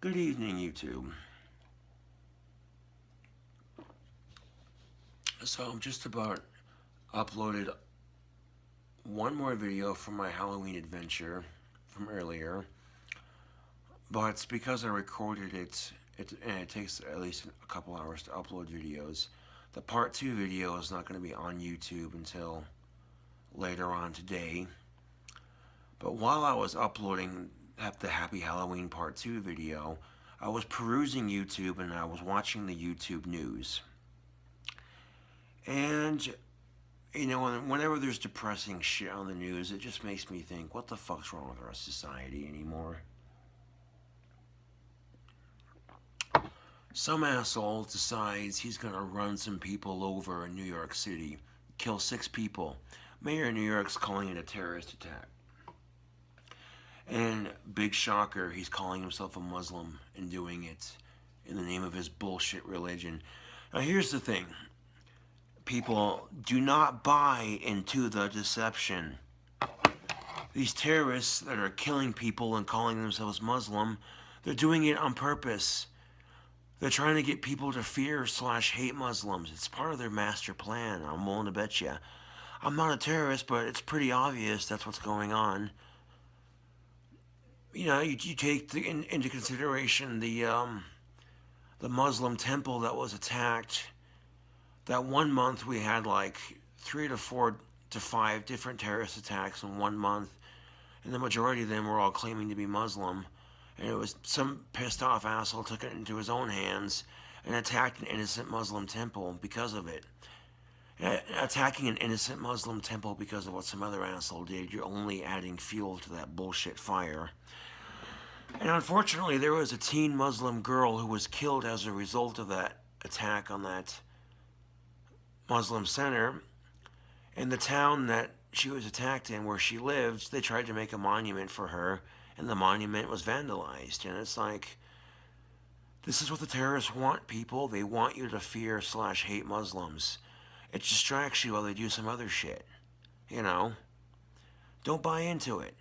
Good evening, YouTube. So I'm just about uploaded one more video from my Halloween adventure from earlier, but it's because I recorded it and it takes at least a couple hours to upload videos. The part 2 video is not going to be on YouTube until later on today. But while I was uploading the Happy Halloween Part 2 video, I was perusing YouTube and I was watching the YouTube news. And, you know, whenever there's depressing shit on the news, it just makes me think, what the fuck's wrong with our society anymore? Some asshole decides he's gonna run some people over in New York City, kill 6 people. Mayor of New York's calling it a terrorist attack. And big shocker, he's calling himself a Muslim and doing it in the name of his bullshit religion. Now here's the thing. People, do not buy into the deception. These terrorists that are killing people and calling themselves Muslim, they're doing it on purpose. They're trying to get people to fear/hate Muslims. It's part of their master plan, I'm willing to bet you. I'm not a terrorist, but it's pretty obvious that's what's going on. You know, you take into consideration the Muslim temple that was attacked. That 1 month we had like 3 to 4 to 5 different terrorist attacks in 1 month, and the majority of them were all claiming to be Muslim. And it was some pissed off asshole took it into his own hands and attacked an innocent Muslim temple because of it. Attacking an innocent Muslim temple because of what some other asshole did, you're only adding fuel to that bullshit fire. And unfortunately, there was a teen Muslim girl who was killed as a result of that attack on that Muslim center. In the town that she was attacked in, where she lived, they tried to make a monument for her, and the monument was vandalized. And it's like, this is what the terrorists want, people. They want you to fear/hate Muslims. It distracts you while they do some other shit. You know? Don't buy into it.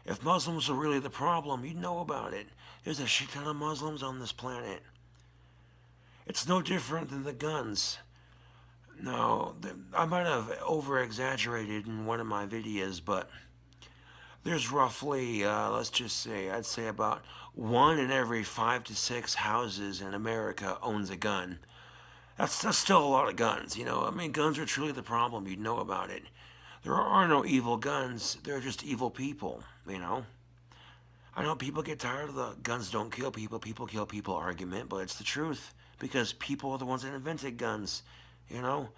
If Muslims were really the problem, you'd know about it. There's a shit ton of Muslims on this planet. It's no different than the guns. No, I might have over-exaggerated in one of my videos, but there's roughly, let's just say, I'd say about 1 in every 5 to 6 houses in America owns a gun. That's still a lot of guns, you know. I mean, guns are truly the problem. You'd know about it. There are no evil guns. They're just evil people, you know. I know people get tired of the guns don't kill people, people kill people argument, but it's the truth. Because people are the ones that invented guns, you know.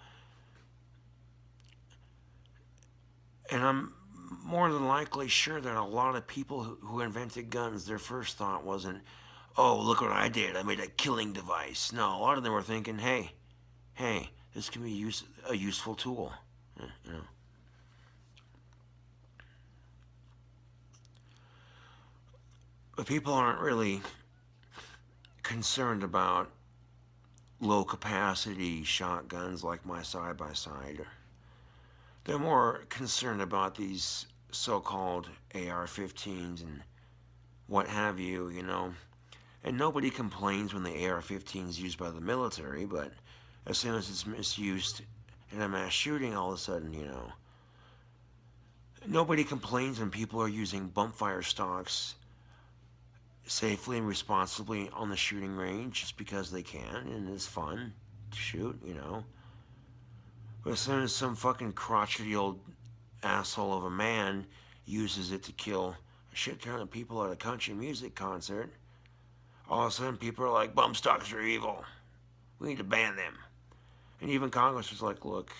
And I'm more than likely sure that a lot of people who invented guns, their first thought wasn't, oh, look what I did, I made a killing device. No, a lot of them were thinking, hey, this can be a useful tool, you know. But people aren't really concerned about low capacity shotguns like my side-by-side. They're more concerned about these so-called AR-15s and what have you, you know. And nobody complains when the AR-15 is used by the military, but as soon as it's misused in a mass shooting, all of a sudden, you know. Nobody complains when people are using bump fire stocks safely and responsibly on the shooting range just because they can, and it's fun to shoot, you know. But as soon as some fucking crotchety old asshole of a man uses it to kill a shit ton of people at a country music concert, all of a sudden people are like, bump stocks are evil. We need to ban them. And even Congress was like, look,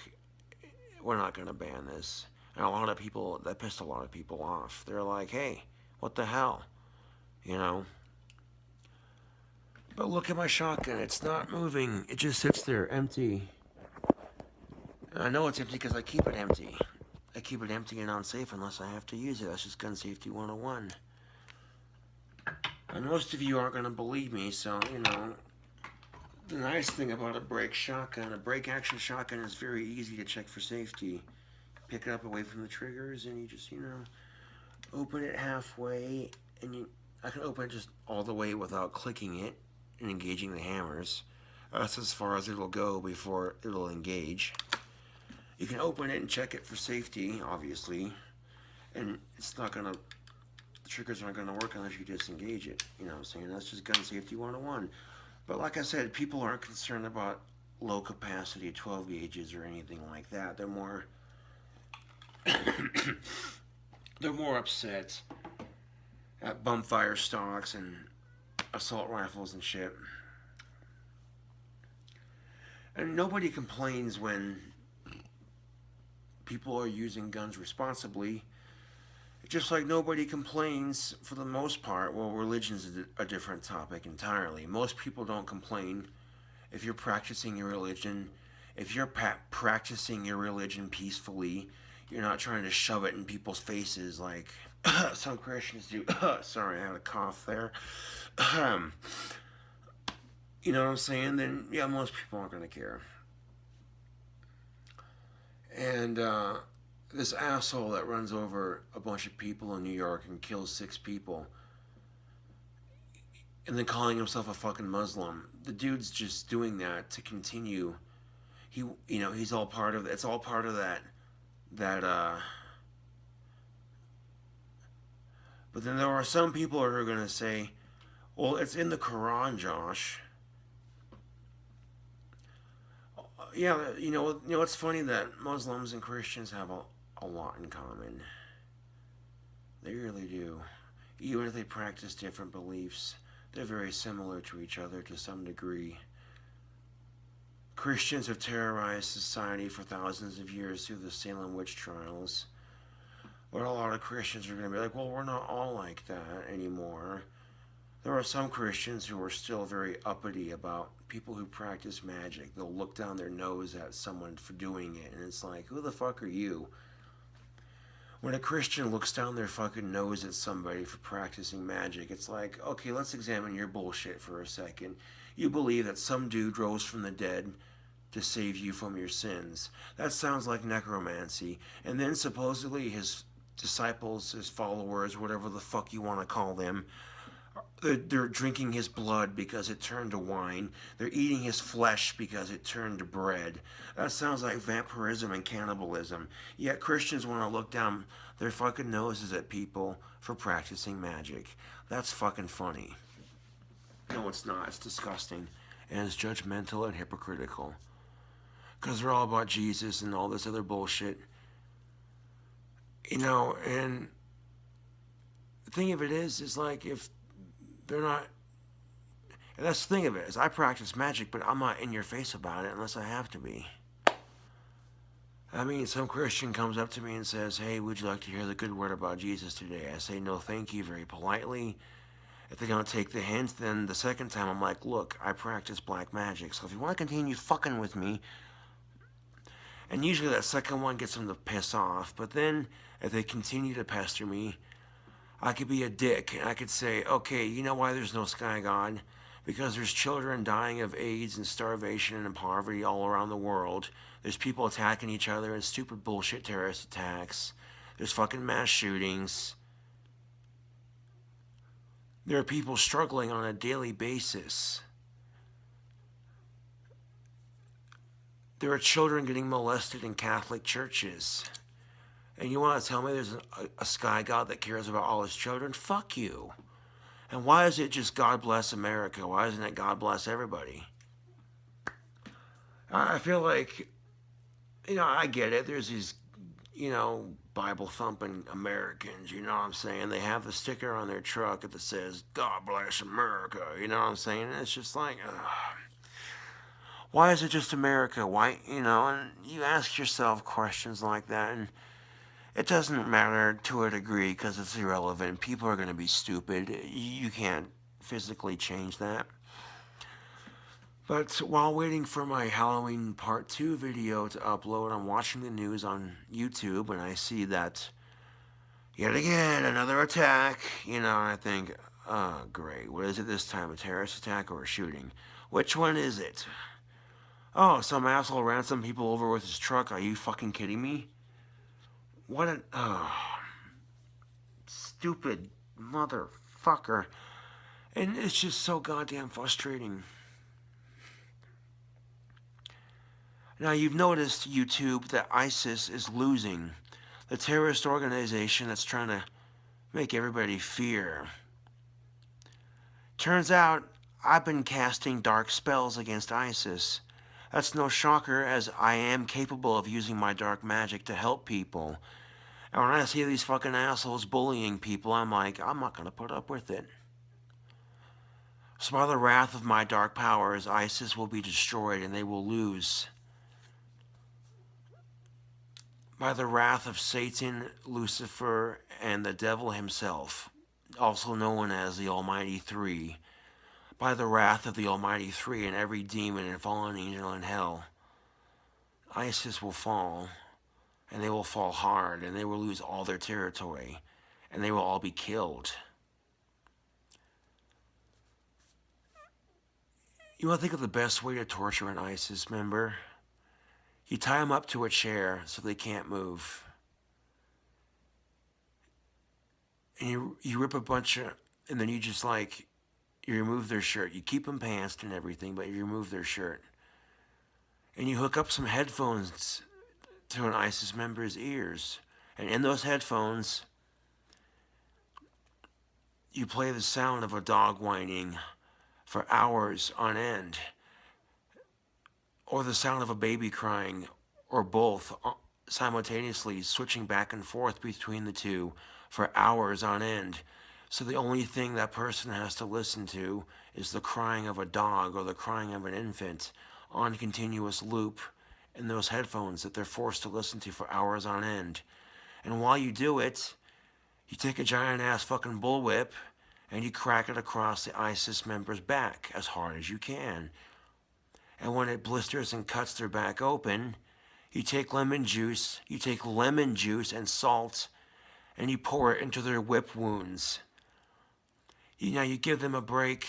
we're not going to ban this. And a lot of people, that pissed a lot of people off. They're like, hey, what the hell? You know? But look at my shotgun. It's not moving. It just sits there, empty. And I know it's empty because I keep it empty. I keep it empty and unsafe unless I have to use it. That's just gun safety 101. And most of you aren't going to believe me, so, you know, the nice thing about a break action shotgun is very easy to check for safety. Pick it up away from the triggers and you just, you know, open it halfway and you I can open it just all the way without clicking it and engaging the hammers. That's as far as it'll go before it'll engage. You can open it and check it for safety, obviously, and it's not gonna. The triggers aren't gonna work unless you disengage it. You know what I'm saying? That's just gun safety 101. But like I said, people aren't concerned about low capacity 12 gauges or anything like that. They're more they're more upset at bumfire stocks and assault rifles and shit. And nobody complains when people are using guns responsibly. Just like nobody complains for the most part. Well, religion's a different topic entirely. Most people don't complain if you're practicing your religion. If you're practicing your religion peacefully, you're not trying to shove it in people's faces like some Christians do. Sorry, I had a cough there. You know what I'm saying? Then, yeah, most people aren't going to care. And this asshole that runs over a bunch of people in New York and kills 6 people, and then calling himself a fucking Muslim. The dude's just doing that to continue. He's all part of. It's all part of that. But then there are some people who are going to say, "Well, it's in the Quran, Josh." Yeah, it's funny that Muslims and Christians have a lot in common. They really do. Even if they practice different beliefs, they're very similar to each other to some degree. Christians have terrorized society for thousands of years through the Salem witch trials. But a lot of Christians are going to be like, well, we're not all like that anymore. There are some Christians who are still very uppity about people who practice magic. They'll look down their nose at someone for doing it, and it's like, who the fuck are you? When a Christian looks down their fucking nose at somebody for practicing magic, it's like, okay, let's examine your bullshit for a second. You believe that some dude rose from the dead to save you from your sins. That sounds like necromancy. And then supposedly his disciples, his followers, whatever the fuck you want to call them, they're drinking his blood because it turned to wine. They're eating his flesh because it turned to bread. That sounds like vampirism and cannibalism. Yet Christians want to look down their fucking noses at people for practicing magic. That's fucking funny. No, it's not. It's disgusting. And it's judgmental and hypocritical. Because they're all about Jesus and all this other bullshit. And the thing of it is like, if they're not, and that's the thing of it, is I practice magic, but I'm not in your face about it unless I have to be. I mean, some Christian comes up to me and says, hey, would you like to hear the good word about Jesus today? I say, no, thank you, very politely. If they don't take the hint, then the second time I'm like, look, I practice black magic, so if you want to continue fucking with me, and usually that second one gets them to piss off, but then if they continue to pester me, I could be a dick, and I could say, okay, you know why there's no sky god? Because there's children dying of AIDS and starvation and poverty all around the world. There's people attacking each other in stupid bullshit terrorist attacks. There's fucking mass shootings. There are people struggling on a daily basis. There are children getting molested in Catholic churches. And you want to tell me there's a sky god that cares about all his children? Fuck you. And why is it just God bless America? Why isn't it God bless everybody? I feel like, I get it. There's these, Bible thumping Americans, you know what I'm saying? They have the sticker on their truck that says, God bless America, you know what I'm saying? And it's just like, why is it just America? Why, and you ask yourself questions like that, and it doesn't matter to a degree because it's irrelevant. People are going to be stupid. You can't physically change that. But while waiting for my Halloween Part 2 video to upload, I'm watching the news on YouTube, and I see that, yet again, another attack. And I think, oh, great. What is it this time, a terrorist attack or a shooting? Which one is it? Oh, some asshole ran some people over with his truck. Are you fucking kidding me? What an, stupid mother motherfucker. And it's just so goddamn frustrating. Now, you've noticed, YouTube, that ISIS is losing. The terrorist organization that's trying to make everybody fear. Turns out, I've been casting dark spells against ISIS. That's no shocker, as I am capable of using my dark magic to help people. And when I see these fucking assholes bullying people, I'm like, I'm not gonna put up with it. So by the wrath of my dark powers, ISIS will be destroyed and they will lose. By the wrath of Satan, Lucifer, and the devil himself, also known as the Almighty Three, by the wrath of the Almighty Three and every demon and fallen angel in hell, ISIS will fall, and they will fall hard, and they will lose all their territory, and they will all be killed. You want to think of the best way to torture an ISIS member? You tie them up to a chair so they can't move. And you rip a bunch of, and then you just like, you remove their shirt. You keep them pantsed and everything, but you remove their shirt. And you hook up some headphones to an ISIS member's ears. And in those headphones, you play the sound of a dog whining for hours on end, or the sound of a baby crying, or both simultaneously, switching back and forth between the two for hours on end. So the only thing that person has to listen to is the crying of a dog or the crying of an infant on continuous loop in those headphones that they're forced to listen to for hours on end. And while you do it, you take a giant ass fucking bullwhip and you crack it across the ISIS member's back as hard as you can. And when it blisters and cuts their back open, you take lemon juice and salt, and you pour it into their whip wounds. You give them a break,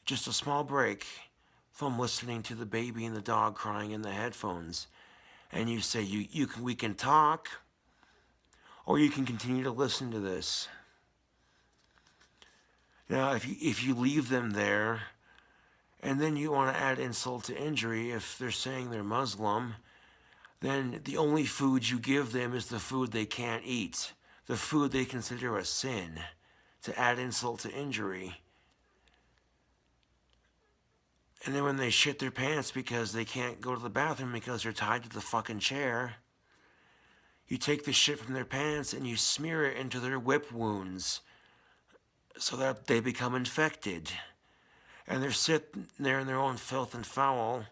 just a small break, from listening to the baby and the dog crying in the headphones. And you say, we can talk, or you can continue to listen to this. Now, if you leave them there, and then you want to add insult to injury, if they're saying they're Muslim, then the only food you give them is the food they can't eat, the food they consider a sin, to add insult to injury. And then when they shit their pants because they can't go to the bathroom because they're tied to the fucking chair, you take the shit from their pants and you smear it into their whip wounds so that they become infected. And they're sitting there in their own filth and foul,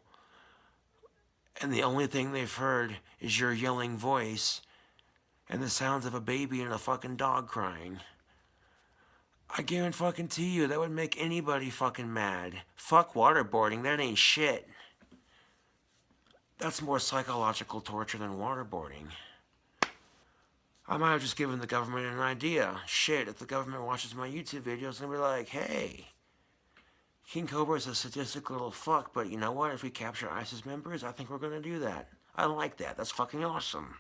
and the only thing they've heard is your yelling voice and the sounds of a baby and a fucking dog crying. I guarantee you that would make anybody fucking mad. Fuck waterboarding, that ain't shit. That's more psychological torture than waterboarding. I might have just given the government an idea. Shit, if the government watches my YouTube videos, they'll be like, hey, King Cobra is a sadistic little fuck, but you know what? If we capture ISIS members, I think we're going to do that. I like that. That's fucking awesome.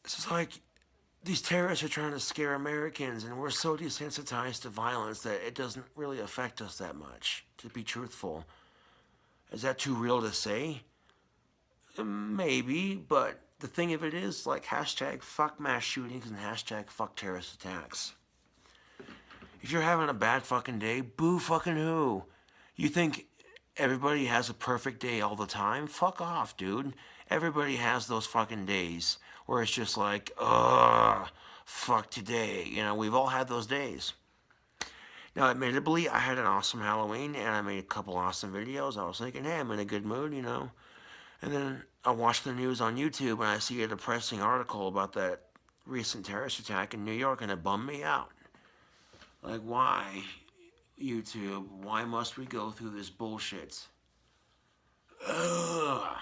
It's just like, these terrorists are trying to scare Americans, and we're so desensitized to violence that it doesn't really affect us that much, to be truthful. Is that too real to say? Maybe, but the thing of it is, like, hashtag fuck mass shootings and hashtag fuck terrorist attacks. If you're having a bad fucking day, boo fucking who? You think everybody has a perfect day all the time? Fuck off, dude. Everybody has those fucking days where it's just like, fuck today. You know, we've all had those days. Now, admittedly, I had an awesome Halloween, and I made a couple awesome videos. I was thinking, hey, I'm in a good mood, you know. And then I watched the news on YouTube, and I see a depressing article about that recent terrorist attack in New York, and it bummed me out. Like, why, YouTube? Why must we go through this bullshit? Ugh.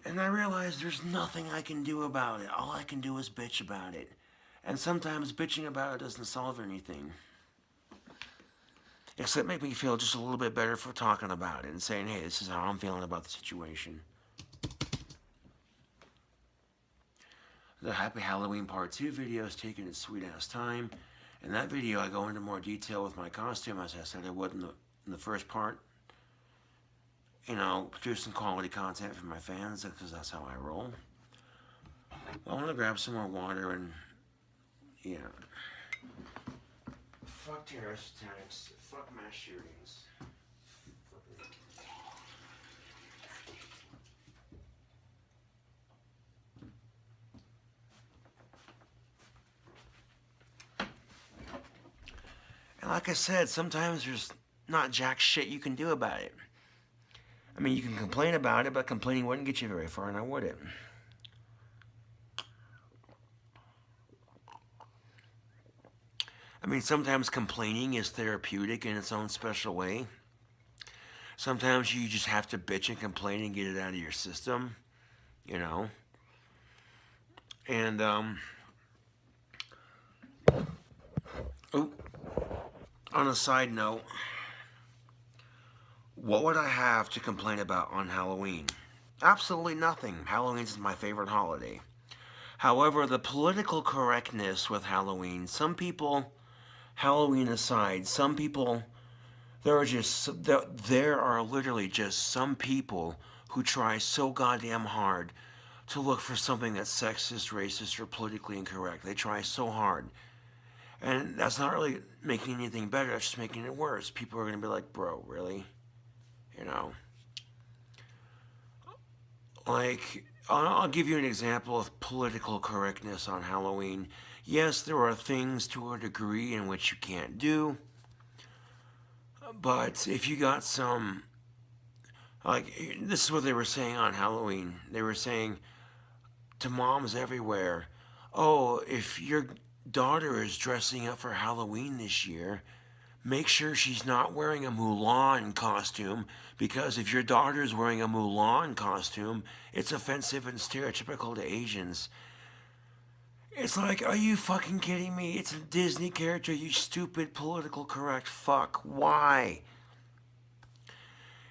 And I realized there's nothing I can do about it. All I can do is bitch about it. And sometimes bitching about it doesn't solve anything. Except make me feel just a little bit better for talking about it and saying, hey, this is how I'm feeling about the situation. The Happy Halloween Part 2 video is taking its sweet ass time. In that video, I go into more detail with my costume, as I said I would in the first part. You know, producing quality content for my fans, because that's how I roll. I want to grab some more water and, yeah. Fuck terrorist attacks. Fuck mass shootings. And like I said, sometimes there's not jack shit you can do about it. I mean, you can complain about it, but complaining wouldn't get you very far, now would it? I mean, sometimes complaining is therapeutic in its own special way. Sometimes you just have to bitch and complain and get it out of your system, you know? And, on a side note, what would I have to complain about on Halloween? Absolutely nothing. Halloween is my favorite holiday. However, the political correctness with Halloween, some people, Halloween aside, some people, there are literally just some people who try so goddamn hard to look for something that's sexist, racist, or politically incorrect. They try so hard. And that's not really making anything better, that's just making it worse. People are going to be like, bro, really? You know? Like, I'll give you an example of political correctness on Halloween. Yes, there are things to a degree in which you can't do. But if you got some, like, this is what they were saying on Halloween. They were saying to moms everywhere, oh, if your daughter is dressing up for Halloween this year, make sure she's not wearing a Mulan costume, because if your daughter is wearing a Mulan costume, it's offensive and stereotypical to Asians. It's like, are you fucking kidding me? It's a Disney character, you stupid political correct fuck. Why?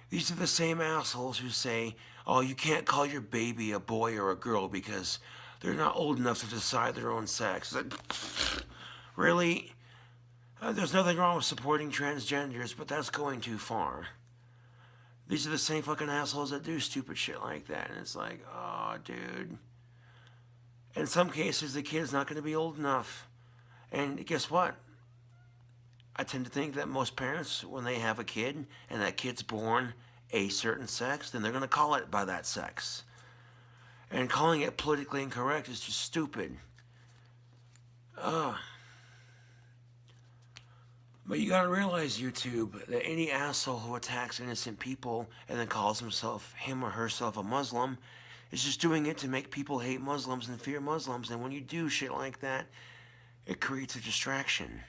These are the same assholes who say, oh, you can't call your baby a boy or a girl because they're not old enough to decide their own sex. Like, really? There's nothing wrong with supporting transgenders, but that's going too far. These are the same fucking assholes that do stupid shit like that. And it's like, oh, dude. In some cases, the kid's not going to be old enough. And guess what? I tend to think that most parents, when they have a kid, and that kid's born a certain sex, then they're going to call it by that sex. And calling it politically incorrect is just stupid. But you gotta realize, YouTube, that any asshole who attacks innocent people and then calls him or herself a Muslim is just doing it to make people hate Muslims and fear Muslims. And when you do shit like that, it creates a distraction.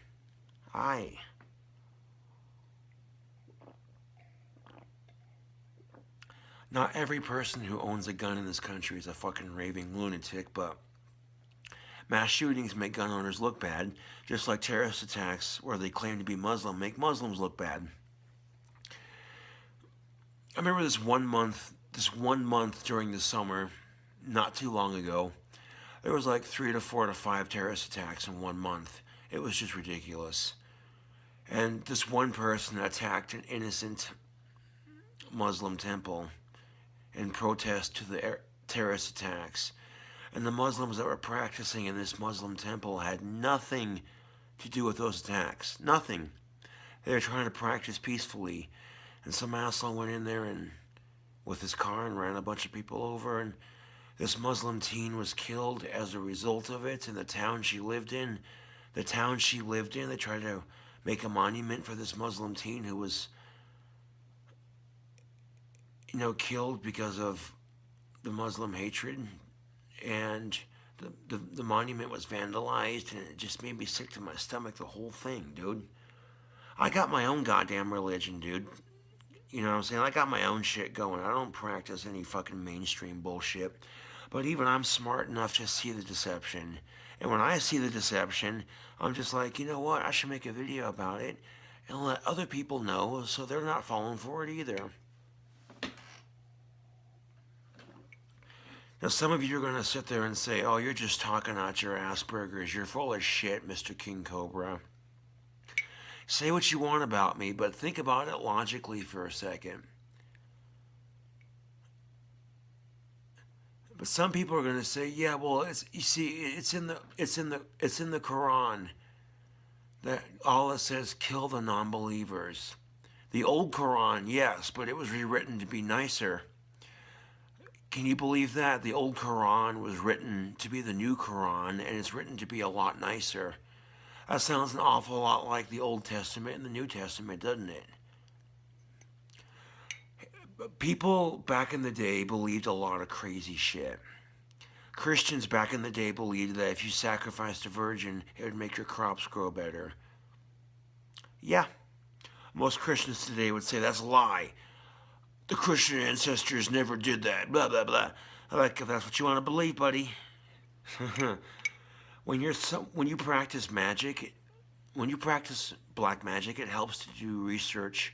Not every person who owns a gun in this country is a fucking raving lunatic, but mass shootings make gun owners look bad, just like terrorist attacks where they claim to be Muslim make Muslims look bad. I remember this one month during the summer, not too long ago, there was like 3 to 4 to 5 terrorist attacks in 1 month. It was just ridiculous. And this one person attacked an innocent Muslim temple in protest to the terrorist attacks. And the Muslims that were practicing in this Muslim temple had nothing to do with those attacks. Nothing. They were trying to practice peacefully. And some asshole went in there and with his car and ran a bunch of people over. And this Muslim teen was killed as a result of it in the town she lived in. They tried to make a monument for this Muslim teen who was, killed because of the Muslim hatred. And the monument was vandalized, and it just made me sick to my stomach, the whole thing, dude. I got my own goddamn religion, dude. You know what I'm saying? I got my own shit going. I don't practice any fucking mainstream bullshit. But even I'm smart enough to see the deception. And when I see the deception, I'm just like, you know what? I should make a video about it and let other people know so they're not falling for it either. Now, some of you are going to sit there and say, oh, you're just talking out your Asperger's. You're full of shit, Mr. King Cobra. Say what you want about me, but think about it logically for a second. But some people are going to say, yeah, well, it's in the Quran that Allah says kill the non-believers. The old Quran, yes, but it was rewritten to be nicer. Can you believe that? The old Quran was written to be the new Quran, and it's written to be a lot nicer. That sounds an awful lot like the Old Testament and the New Testament, doesn't it? People back in the day believed a lot of crazy shit. Christians back in the day believed that if you sacrificed a virgin, it would make your crops grow better. Yeah, most Christians today would say that's a lie. The Christian ancestors never did that, blah, blah, blah. Like, if that's what you want to believe, buddy. When you practice magic, when you practice black magic, it helps to do research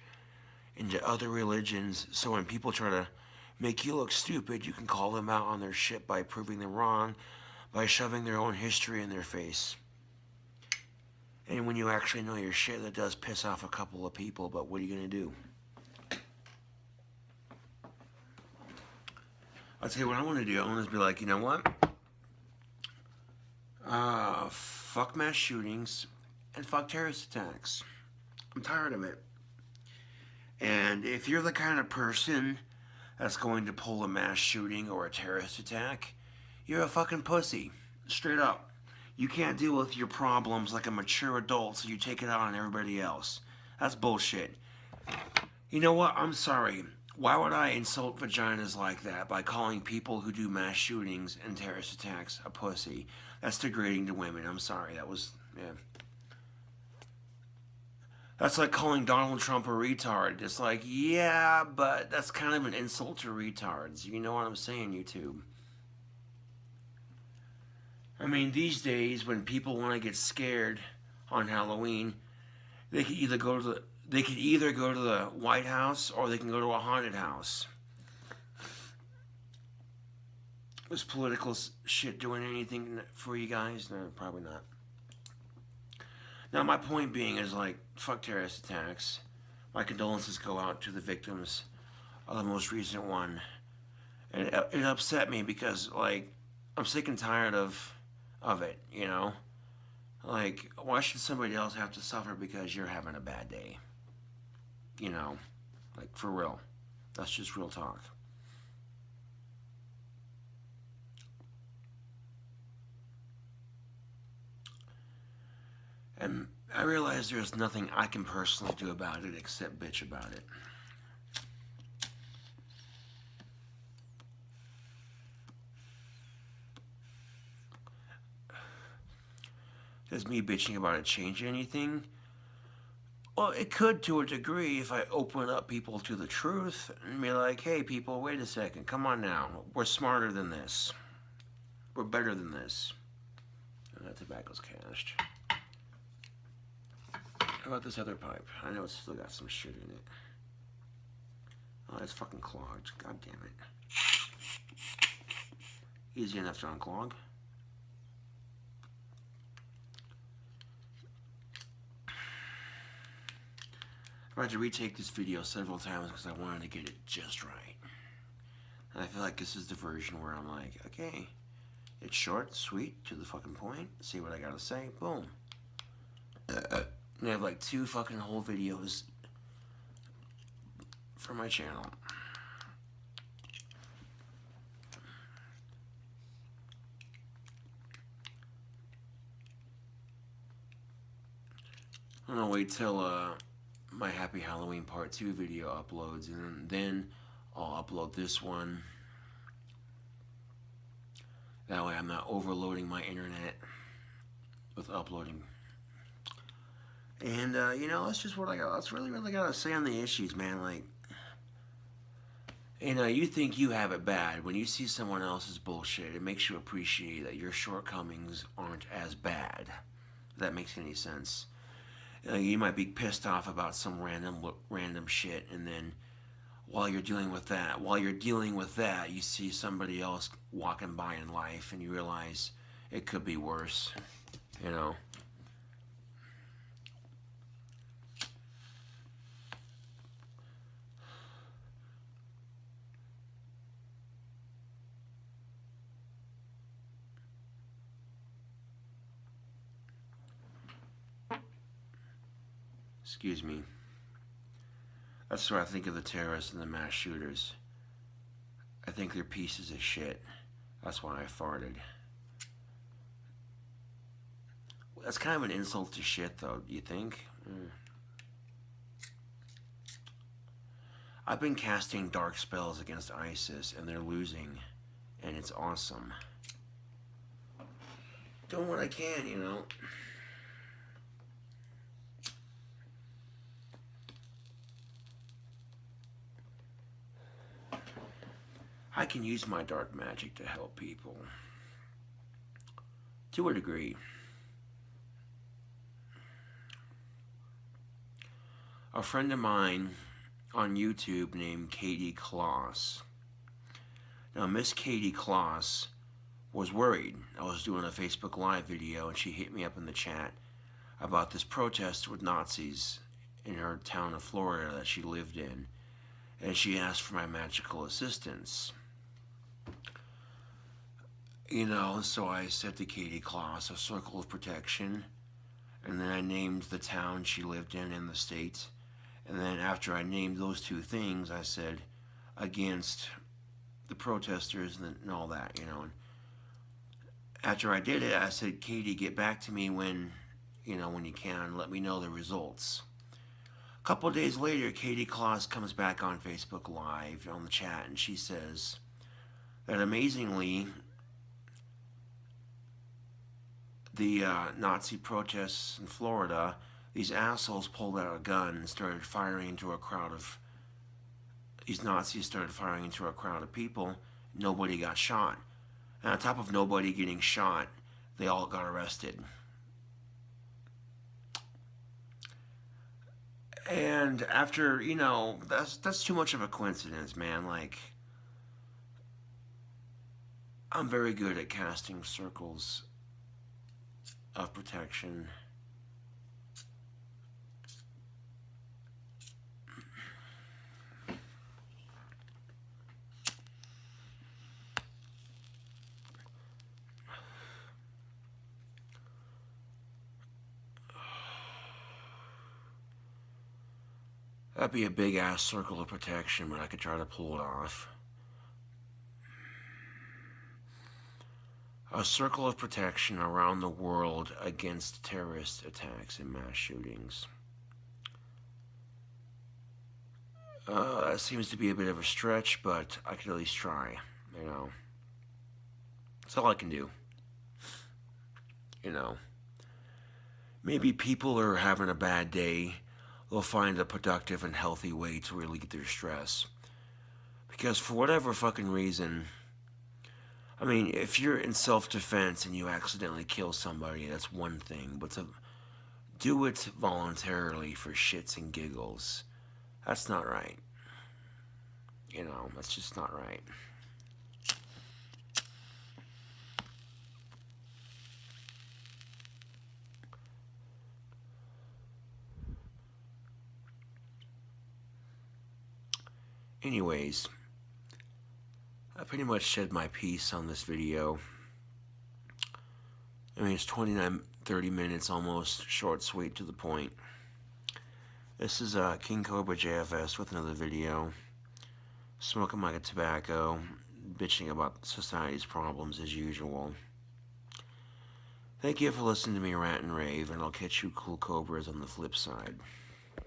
into other religions, so when people try to make you look stupid, you can call them out on their shit by proving them wrong, by shoving their own history in their face. And when you actually know your shit, that does piss off a couple of people, but what are you going to do? I'll tell you what I want to do. I want to be like, you know what? Fuck mass shootings and fuck terrorist attacks. I'm tired of it. And if you're the kind of person that's going to pull a mass shooting or a terrorist attack, you're a fucking pussy. Straight up. You can't deal with your problems like a mature adult, so you take it out on everybody else. That's bullshit. You know what? I'm sorry. Why would I insult vaginas like that by calling people who do mass shootings and terrorist attacks a pussy? That's degrading to women. I'm sorry. That was, yeah. That's like calling Donald Trump a retard. It's like, yeah, but that's kind of an insult to retards. You know what I'm saying, YouTube? I mean, these days, when people want to get scared on Halloween, they could either go to the White House or they can go to a haunted house. Was political shit doing anything for you guys? No, probably not. Now, my point being is, like, fuck terrorist attacks. My condolences go out to the victims of the most recent one. And it upset me because, like, I'm sick and tired of it, you know? Like, why should somebody else have to suffer because you're having a bad day? You know? Like, for real. That's just real talk. And I realize there's nothing I can personally do about it except bitch about it. Does me bitching about it change anything? Well, it could to a degree if I open up people to the truth and be like, hey, people, wait a second. Come on now. We're smarter than this. We're better than this. And that tobacco's cashed. How about this other pipe? I know it's still got some shit in it. Oh, it's fucking clogged. God damn it. Easy enough to unclog. I had to retake this video several times because I wanted to get it just right. And I feel like this is the version where I'm like, okay, it's short, sweet, to the fucking point. See what I gotta say. Boom. And I have like 2 fucking whole videos for my channel. I'm gonna wait till my Happy Halloween Part 2 video uploads, and then I'll upload this one. That way I'm not overloading my internet with uploading. And, you know, that's just what I got. That's really got to say on the issues, man. Like, you know, you think you have it bad. When you see someone else's bullshit, it makes you appreciate that your shortcomings aren't as bad. If that makes any sense. You might be pissed off about some random shit, and then while you're dealing with that, you see somebody else walking by in life and you realize it could be worse, you know. Excuse me. That's what I think of the terrorists and the mass shooters. I think they're pieces of shit. That's why I farted. That's kind of an insult to shit, though, do you think? I've been casting dark spells against ISIS, and they're losing, and it's awesome. Doing what I can, you know. I can use my dark magic to help people. To a degree. A friend of mine on YouTube named Katie Kloss. Now, Miss Katie Kloss was worried. I was doing a Facebook Live video and she hit me up in the chat about this protest with Nazis in her town of Florida that she lived in. And she asked for my magical assistance. You know, so I said to Katie Kloss, a circle of protection. And then I named the town she lived in and the state. And then after I named those two things, I said, against the protesters and all that, you know. And after I did it, I said, Katie, get back to me when you can. Let me know the results. A couple of days later, Katie Kloss comes back on Facebook Live on the chat, and she says that amazingly, the Nazi protests in Florida, these assholes pulled out a gun and started firing into a crowd of, these Nazis started firing into a crowd of people. Nobody got shot. And on top of nobody getting shot, they all got arrested. And after, you know, that's too much of a coincidence, man. Like, I'm very good at casting circles of protection. That'd be a big ass circle of protection, but I could try to pull it off. A circle of protection around the world against terrorist attacks and mass shootings. That seems to be a bit of a stretch, but I could at least try, you know. That's all I can do. You know. Maybe people are having a bad day. They'll find a productive and healthy way to relieve their stress. Because for whatever fucking reason, I mean, if you're in self-defense and you accidentally kill somebody, that's one thing. But to do it voluntarily for shits and giggles, that's not right. You know, that's just not right. Anyways, I pretty much said my piece on this video. I mean, it's 30 minutes almost, short, sweet, to the point. This is KingCobraJFS with another video. Smoking my tobacco, bitching about society's problems as usual. Thank you for listening to me rant and rave, and I'll catch you cool cobras on the flip side.